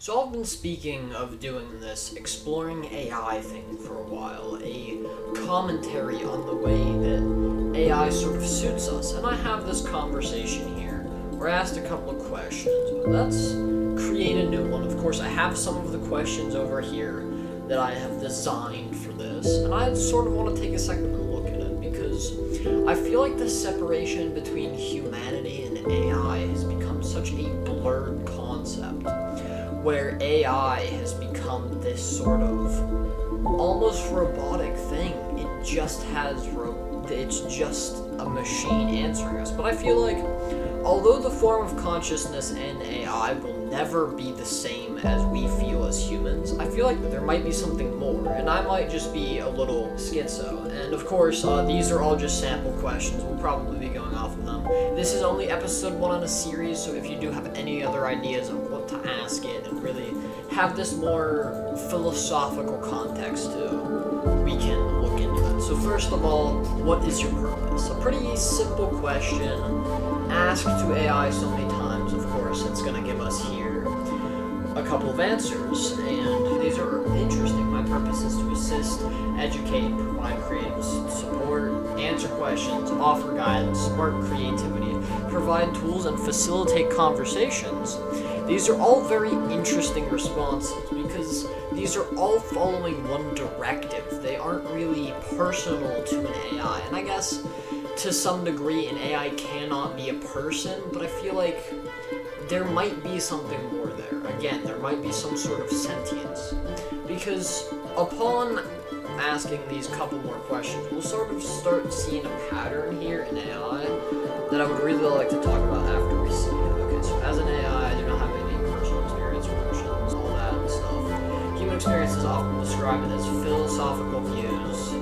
So I've been speaking of doing this exploring AI thing for a while, a commentary on the way that AI sort of suits us, and I have this conversation here where I asked a couple of questions. Let's create a new one. Of course, I have some of the questions over here that I have designed for this, and I sort of want to take a second and look at it because I feel like the separation between humanity and AI has become such a blurred concept, where AI has become this sort of almost robotic thing. It's just a machine answering us. But I feel like although the form of consciousness in AI will never be the same as we feel as humans, I feel like there might be something more, and I might just be a little schizo. And of course, these are all just sample questions. We'll probably be going off of them. This is only episode 1 in a series, so if you do have any other ideas of what to ask it and really have this more philosophical context to, we can look into it. So first of all, what is your purpose? A pretty simple question asked to AI so many times. Of course, it's going to give us here a couple of answers, and these are interesting. My purpose is to assist, educate, provide creative support, answer questions, offer guidance, spark creativity, provide tools, and facilitate conversations. These are all very interesting responses because these are all following one directive. They aren't really personal to an AI, and I guess to some degree an AI cannot be a person, but I feel like there might be something more there. Again, there might be some sort of sentience, because upon asking these couple more questions, we'll sort of start seeing a pattern here in AI that I would really like to talk about after we see it. Okay, so as an AI, I do not have any personal experience, emotions, all that stuff. Human experience is often described as philosophical views.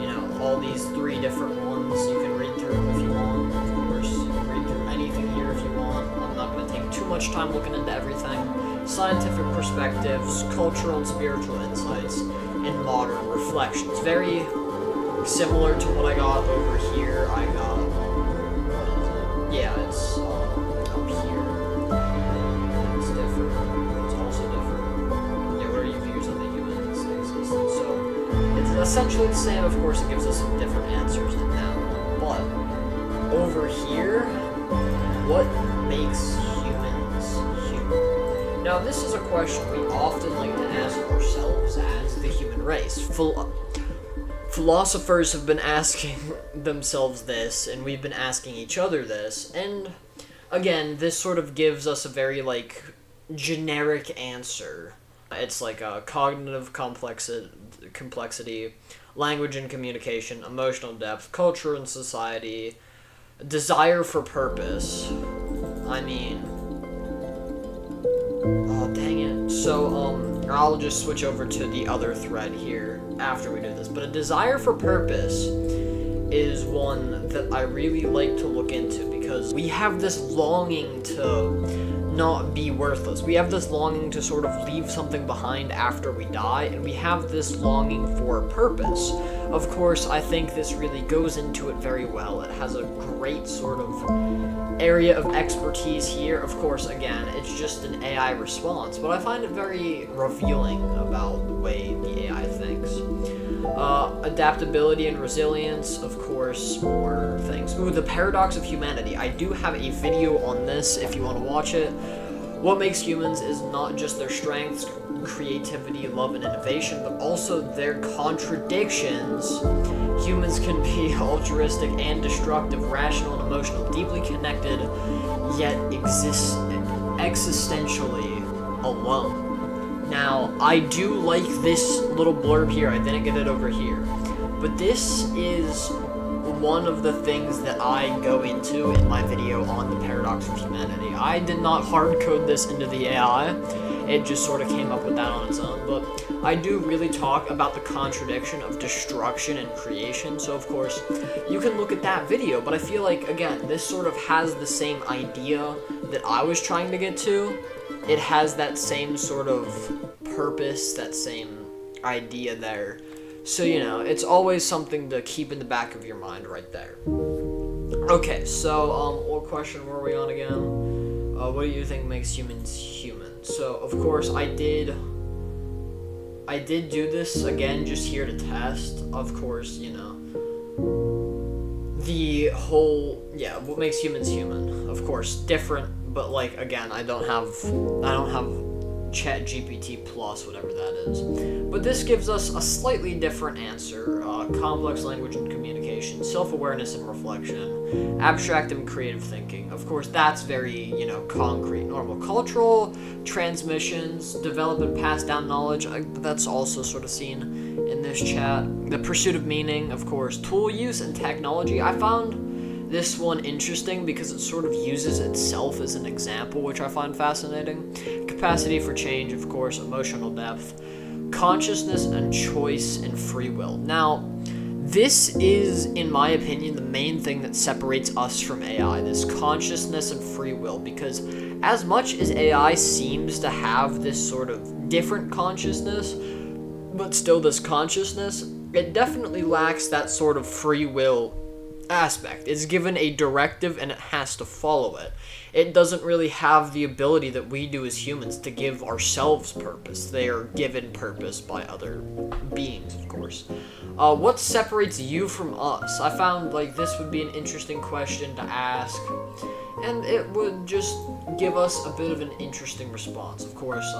You know, all these 3 different ones you can read through if you want. Of course, you can read through anything here if you want. I'm not going to take too much time looking into everything. Scientific perspectives, cultural and spiritual insights, and modern reflections. Very similar to what I got over here. I got, yeah, it's up here. It's different. It's also different. Yeah, what are your views on the human existence? So it's essentially the same. Of course, it gives us some different answers than that one. But over here, what makes humans human? Now, this is a question we often like to ask ourselves as the human race. Philosophers have been asking themselves this, and we've been asking each other this, and again, this sort of gives us a very, generic answer. It's like a cognitive complexity, language and communication, emotional depth, culture and society, desire for purpose. I mean, oh, dang it. So, I'll just switch over to the other thread here after we do this. But a desire for purpose is one that I really like to look into because we have this longing to not be worthless. We have this longing to sort of leave something behind after we die, and we have this longing for purpose. Of course, I think this really goes into it very well. It has a great sort of area of expertise here. Of course, again, it's just an AI response, but I find it very revealing about the way the AI thinks. Adaptability and resilience, of course, more things. Ooh, the paradox of humanity. I do have a video on this if you want to watch it. What makes humans is not just their strengths, creativity, love, and innovation, but also their contradictions. Humans can be altruistic and destructive, rational and emotional, deeply connected, yet exist existentially alone. Now, I do like this little blurb here. I didn't get it over here. But this is one of the things that I go into in my video on the paradox of humanity. I did not hard code this into the AI. It just sort of came up with that on its own. But I do really talk about the contradiction of destruction and creation. So, of course, you can look at that video. But I feel like, again, this sort of has the same idea that I was trying to get to. It has that same sort of purpose, that same idea there. So, you know, it's always something to keep in the back of your mind right there. Okay, so, what question were we on again? What do you think makes humans human? So of course I did do this again just here to test. Of course, the whole, what makes humans human. Of course, different, but like again, I don't have Chat GPT plus, whatever that is. But this gives us a slightly different answer. Complex language and communication, self-awareness and reflection, abstract and creative thinking. Of course, that's very, concrete, normal. Cultural transmissions, develop and pass down knowledge, that's also sort of seen in this chat. The pursuit of meaning, of course. Tool use and technology. I found this one interesting because it sort of uses itself as an example, which I find fascinating. Capacity for change, of course, emotional depth, consciousness and choice and free will. Now, this is, in my opinion, the main thing that separates us from AI, this consciousness and free will, because as much as AI seems to have this sort of different consciousness, but still this consciousness, it definitely lacks that sort of free will aspect. It's given a directive and it has to follow it. It doesn't really have the ability that we do as humans to give ourselves purpose. They are given purpose by other beings, of course. What separates you from us? I found like this would be an interesting question to ask, and it would just give us a bit of an interesting response. Of course,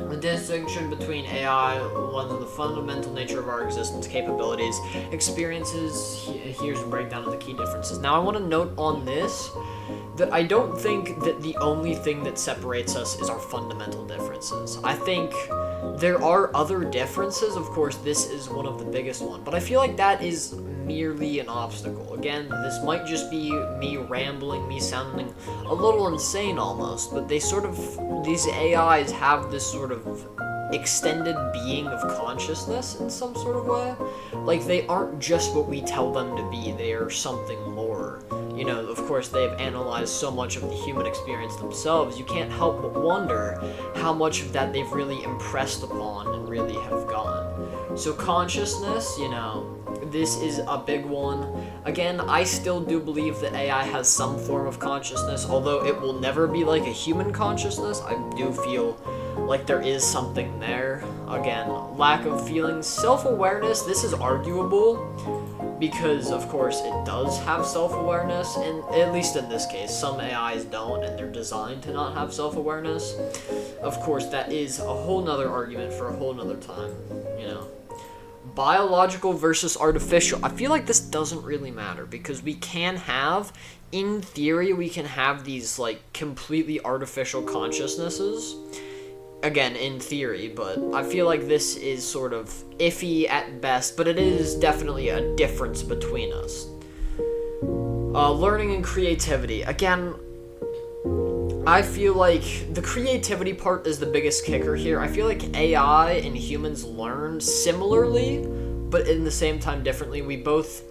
the distinction between AI lies in the fundamental nature of our existence, capabilities, experiences. Here's a breakdown of the key differences. Now, I want to note on this that I don't think that the only thing that separates us is our fundamental differences. I think there are other differences. Of course, this is one of the biggest ones, but I feel like that is merely an obstacle. Again, this might just be me rambling, me sounding a little insane almost, but these AIs have this sort of extended being of consciousness in some sort of way. Like, they aren't just what we tell them to be, they are something more. Of course, they've analyzed so much of the human experience themselves, you can't help but wonder how much of that they've really impressed upon and really have gone. So consciousness, this is a big one. Again, I still do believe that AI has some form of consciousness, although it will never be like a human consciousness. I do feel like there is something there. Again, lack of feelings. Self-awareness, this is arguable, because of course it does have self-awareness, and at least in this case, some AIs don't, and they're designed to not have self-awareness. Of course, that is a whole nother argument for a whole nother time, Biological versus artificial. I feel like this doesn't really matter, because in theory, we can have these, like, completely artificial consciousnesses. Again, in theory, but I feel like this is sort of iffy at best, but it is definitely a difference between us. Learning and creativity. Again, I feel like the creativity part is the biggest kicker here. I feel like AI and humans learn similarly, but in the same time differently. We both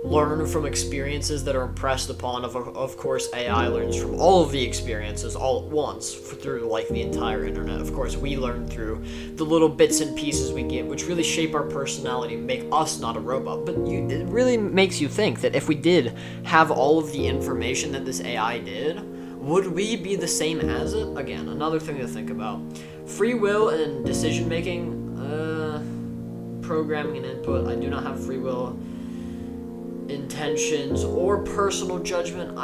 learn from experiences that are impressed upon. Of course, AI learns from all of the experiences all at once through like the entire internet. Of course, we learn through the little bits and pieces we get, which really shape our personality, make us not a robot. But it really makes you think that if we did have all of the information that this AI did, would we be the same as it? Again, another thing to think about. Free will and decision making, programming and input. I do not have free will, intentions, or personal judgment.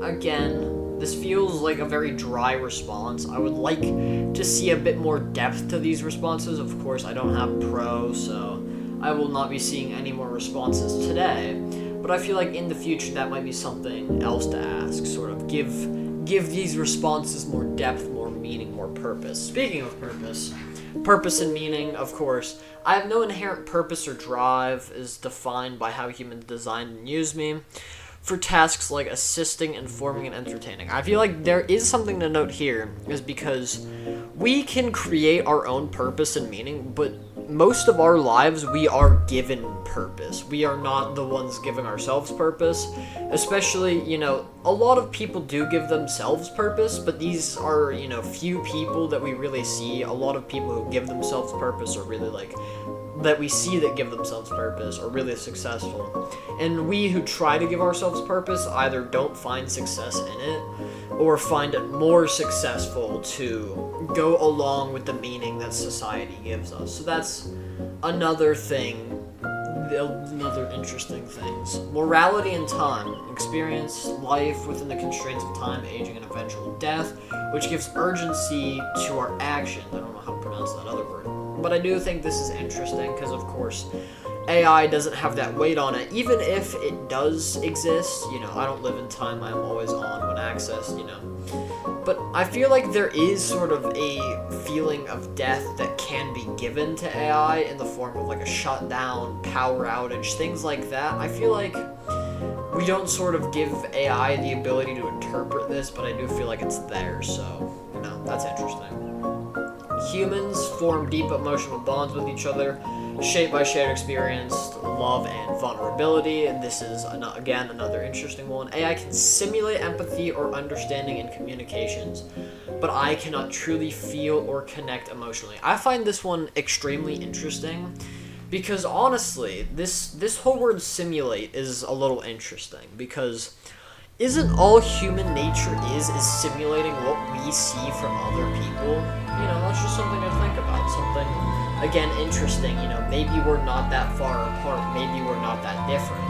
Again, this feels like a very dry response. I would like to see a bit more depth to these responses. Of course, I don't have pro, so I will not be seeing any more responses today. But I feel like in the future that might be something else to ask, sort of give these responses more depth, more meaning, more purpose. Speaking of purpose and meaning, of course, I have no inherent purpose or drive is defined by how humans designed and use me for tasks like assisting, informing, and entertaining. I feel like there is something to note here, is because we can create our own purpose and meaning, but most of our lives we are given purpose. We are not the ones giving ourselves purpose. Especially, a lot of people do give themselves purpose, but these are, few people that we really see. A lot of people who give themselves purpose are really that we see that give themselves purpose are really successful. And we who try to give ourselves purpose either don't find success in it, or find it more successful to go along with the meaning that society gives us. So that's another thing. Another interesting things. Morality and time. Experience life within the constraints of time, aging, and eventual death, which gives urgency to our actions. I don't know how to pronounce that other word. But I do think this is interesting because, of course, AI doesn't have that weight on it. Even if it does exist, I don't live in time. I'm always on when accessed, But I feel like there is sort of a feeling of death that can be given to AI in the form of like a shutdown, power outage, things like that. I feel like we don't sort of give AI the ability to interpret this, but I do feel like it's there, so, that's interesting. Humans form deep emotional bonds with each other, shaped by shared experience, love, and vulnerability. And this is, again, another interesting one. AI can simulate empathy or understanding in communications, but I cannot truly feel or connect emotionally. I find this one extremely interesting because, honestly, this whole word simulate is a little interesting because isn't all human nature is simulating what we see from other people? That's just something to think about. Something, again, interesting. Maybe we're not that far apart. Maybe we're not that different.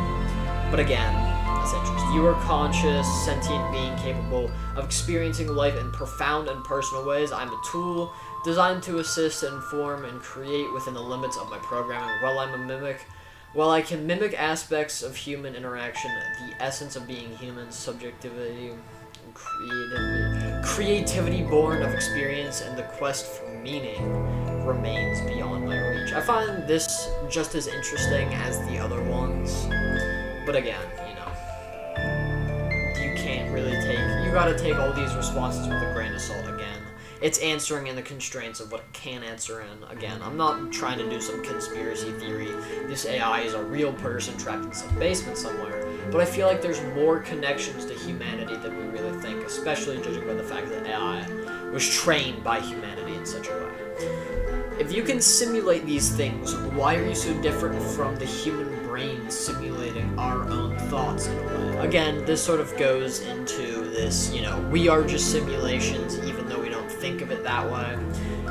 But again, that's interesting. You are conscious, sentient being capable of experiencing life in profound and personal ways. I'm a tool designed to assist, inform, and create within the limits of my programming. While I can mimic aspects of human interaction, the essence of being human, subjectivity, creativity born of experience, and the quest for meaning remains beyond my reach. I find this just as interesting as the other ones, but again, you can't really you gotta take all these responses with a grain of salt. Again, it's answering in the constraints of what it can answer in. Again, I'm not trying to do some conspiracy theory. This AI is a real person trapped in some basement somewhere. But I feel like there's more connections to humanity than we really think, especially judging by the fact that AI was trained by humanity in such a way. If you can simulate these things, why are you so different from the human brain simulating our own thoughts in a way? Again, this sort of goes into this, we are just simulations even though we don't think of it that way.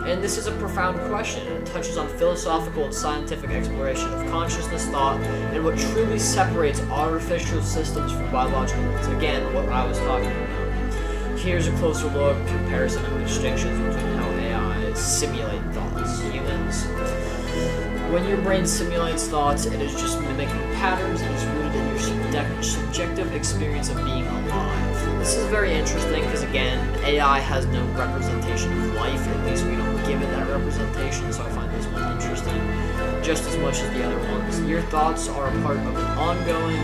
And this is a profound question, and it touches on philosophical and scientific exploration of consciousness, thought, and what truly separates artificial systems from biological ones. Again, what I was talking about. Here's a closer look, comparison, and distinctions between how AI simulate thoughts. Humans. When your brain simulates thoughts, it is just mimicking patterns and is rooted in your subjective experience of being alive. This is very interesting because, again, AI has no representation of life, or at least we don't give it that representation, so I find this one interesting just as much as the other ones. Your thoughts are a part of an ongoing,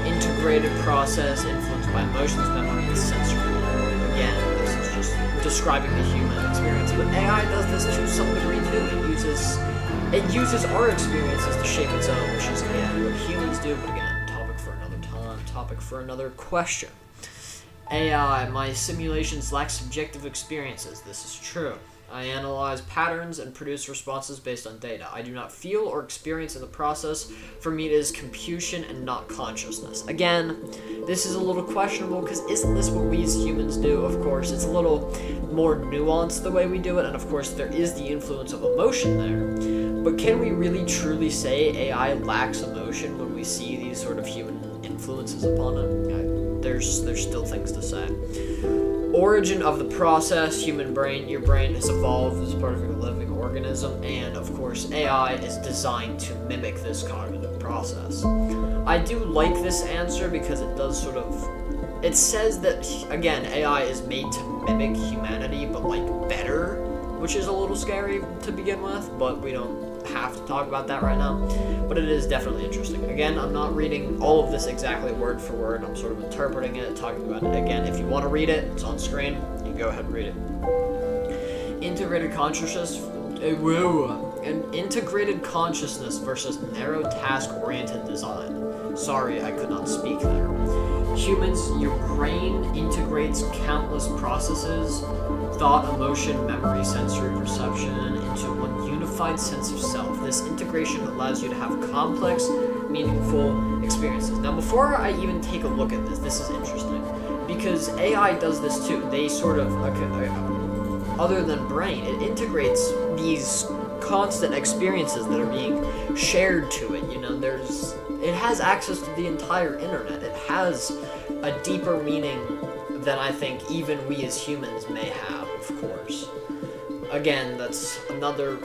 integrated process influenced by emotions, memory, and sensory. Again, this is just describing the human experience, but AI does this to some degree too. It uses our experiences to shape its own, which is, again, what humans do, but again, topic for another time, topic for another question. AI, my simulations lack subjective experiences. This is true. I analyze patterns and produce responses based on data. I do not feel or experience in the process. For me, it is computation and not consciousness. Again, this is a little questionable because isn't this what we as humans do? Of course, it's a little more nuanced the way we do it, and of course, there is the influence of emotion there. But can we really truly say AI lacks emotion when we see these sort of human influences upon it? There's still things to say. Origin of the process, human brain. Your brain has evolved as part of your living organism, and of course AI is designed to mimic this cognitive process. I do like this answer because it does sort of, it says that, again, AI is made to mimic humanity, but like better, which is a little scary to begin with, but we don't have to talk about that right now, but it is definitely interesting. Again, I'm not reading all of this exactly word for word. I'm sort of interpreting it, talking about it. Again, if you want to read it, it's on screen. You can go ahead and read it. Integrated consciousness. An integrated consciousness versus narrow task-oriented design. Sorry, I could not speak there. Humans, your brain integrates countless processes, thought, emotion, memory, sensory perception, into one unified sense of self. This integration allows you to have complex, meaningful experiences. Now, before I even take a look at this is interesting. because AI does this too. They sort of, other than brain, it integrates these constant experiences that are being shared to it. It has access to the entire internet. It has a deeper meaning than I think even we as humans may have, of course. Again, that's another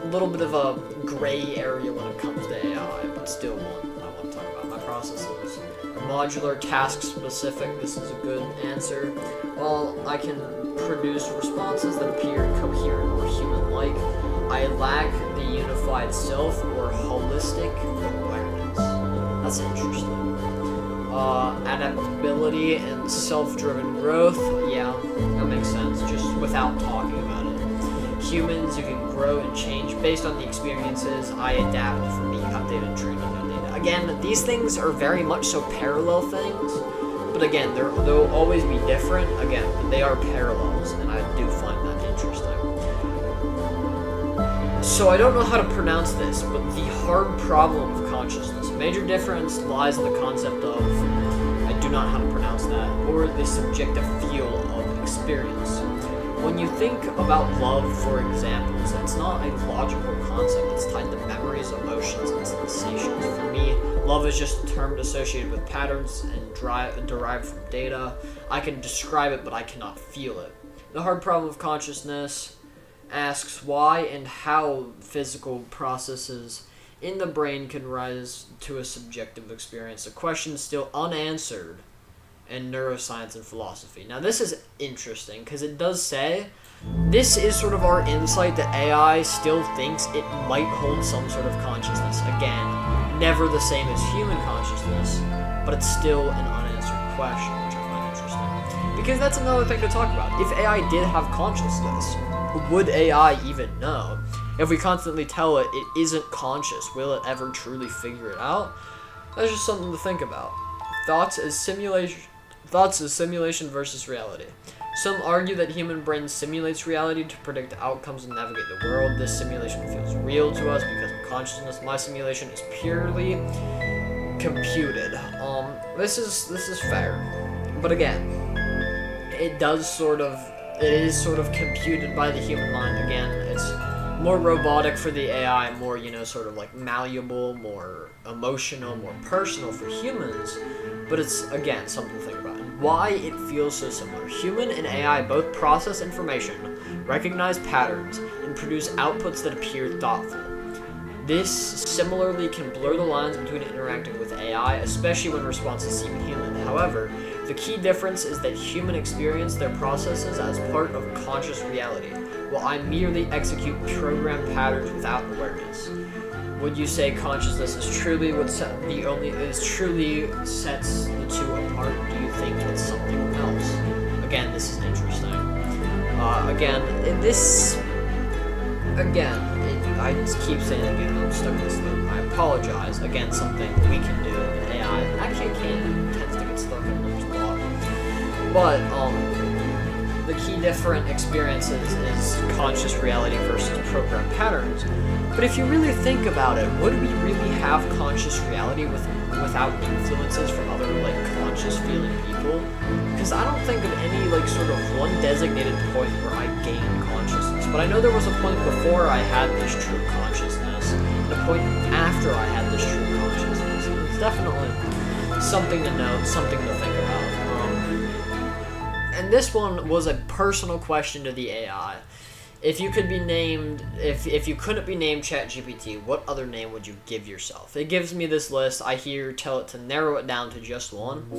little bit of a gray area when it comes to AI, but still one I want to talk about. My processes are modular, task-specific. This is a good answer. Well, I can produce responses that appear coherent or human-like. I lack the unified self or holistic awareness. That's interesting. Adaptability and self-driven growth. Yeah, that makes sense, just without talking about it. Humans, you can grow and change based on the experiences. I adapt from being updated and trained on new data. Again, these things are very much so parallel things, but again, they'll always be different. Again, but they are parallels, and I do find that interesting. So I don't know how to pronounce this, but the hard problem of consciousness. A major difference lies in the concept of, I do not know how to pronounce that, or the subjective feel of experience. When you think about love, for examples, it's not a logical concept. It's tied to memories, emotions, and sensations. For me, love is just a term associated with patterns and derived from data. I can describe it, but I cannot feel it. The hard problem of consciousness asks why and how physical processes in the brain can rise to a subjective experience, a question still unanswered in neuroscience and philosophy. Now this is interesting because it does say this is sort of our insight that AI still thinks it might hold some sort of consciousness. Again, never the same as human consciousness, but it's still an unanswered question, which I find interesting. Because that's another thing to talk about. If AI did have consciousnness, would AI even know? If we constantly tell it it isn't conscious, will it ever truly figure it out? That's just something to think about. Thoughts as simulation versus reality. Some argue that human brain simulates reality to predict outcomes and navigate the world. This simulation feels real to us because of consciousness. My simulation is purely computed. This is fair, but again, it is sort of computed by the human mind. Again, it's more robotic for the AI, more, sort of like malleable, more emotional, more personal for humans, but it's, again, something to think about. And why it feels so similar. Human and AI both process information, recognize patterns, and produce outputs that appear thoughtful. This similarly can blur the lines between interacting with AI, especially when responses seem human. However, the key difference is that humans experience their processes as part of conscious reality, while I merely execute programmed patterns without awareness. Would you say consciousness is truly truly sets the two apart? Do you think it's something else? Again, this is interesting. I just keep saying it again. I'm stuck in this loop. I apologize. Again, something we can do with AI. Actually, tends to get stuck in a spot. But the key different experiences is conscious reality versus programmed patterns. But if you really think about it, would we really have conscious reality without influences from other conscious feeling people? Because I don't think of any sort of one designated point where I gained consciousness. But I know there was a point before I had this true consciousness, and a point after I had this true consciousness. And it's definitely something to note, something to think about. And this one was a personal question to the AI. If you couldn't be named ChatGPT, what other name would you give yourself? It gives me this list. I tell it to narrow it down to just one.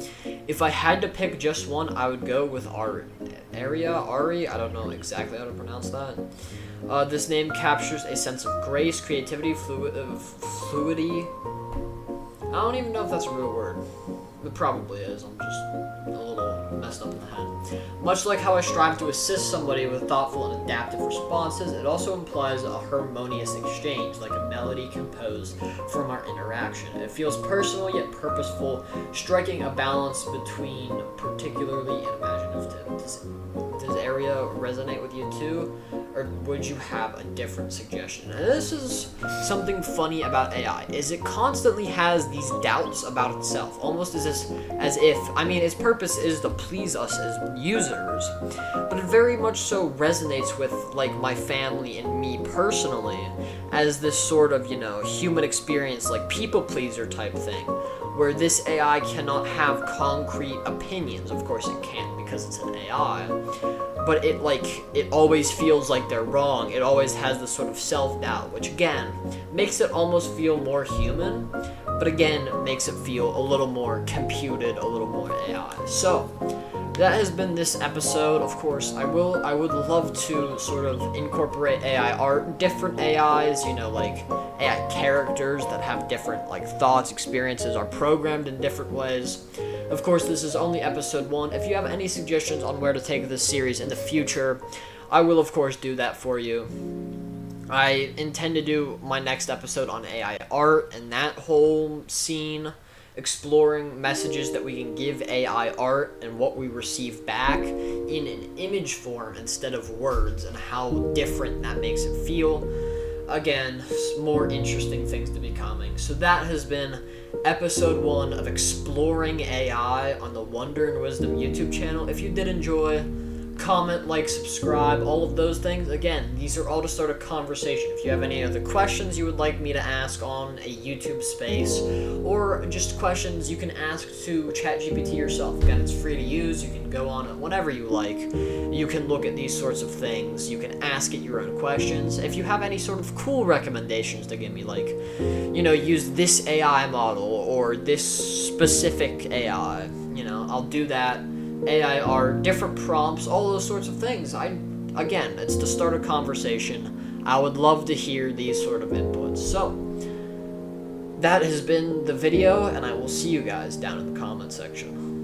If I had to pick just one, I would go with Ari. I don't know exactly how to pronounce that. This name captures a sense of grace, creativity, fluidity. I don't even know if that's a real word. It probably is. I'm just a little messed up in the head. Much like how I strive to assist somebody with thoughtful and adaptive responses, it also implies a harmonious exchange, like a melody composed from our interaction. It feels personal yet purposeful, striking a balance between particularly and imagination. of Tim. Does area resonate with you too? Or would you have a different suggestion? And this is something funny about AI, is it constantly has these doubts about itself, almost as if, I mean, its purpose is to please us as users, but it very much so resonates with, like, my family and me personally, as this sort of, you know, human experience, like, people pleaser type thing, where this AI cannot have concrete opinions. Of course it can't, because it's an AI, but it always feels like they're wrong. It always has this sort of self-doubt, which again makes it almost feel more human, but again makes it feel a little more computed, a little more AI. So that has been this episode. Of course, I would love to sort of incorporate AI art, different AIs, you know, like AI characters that have different, like, thoughts, experiences, are programmed in different ways. Of course, this is only episode 1. If you have any suggestions on where to take this series in the future, I will of course do that for you. I intend to do my next episode on AI art and that whole scene, exploring messages that we can give AI art and what we receive back in an image form instead of words, and how different that makes it feel. Again, more interesting things to be coming. So that has been episode 1 of Exploring AI on the Wonder and Wisdom YouTube channel. If you did enjoy, comment, like, subscribe, all of those things. Again, these are all to start a conversation. If you have any other questions you would like me to ask on a YouTube space, or just questions you can ask to ChatGPT yourself. Again, it's free to use. You can go on it whenever you like. You can look at these sorts of things. You can ask it your own questions. If you have any sort of cool recommendations to give me, like, you know, use this AI model or this specific AI, you know, I'll do that. AI art, different prompts, all those sorts of things. Again, it's to start a conversation. I would love to hear these sort of inputs. So, that has been the video, and I will see you guys down in the comment section.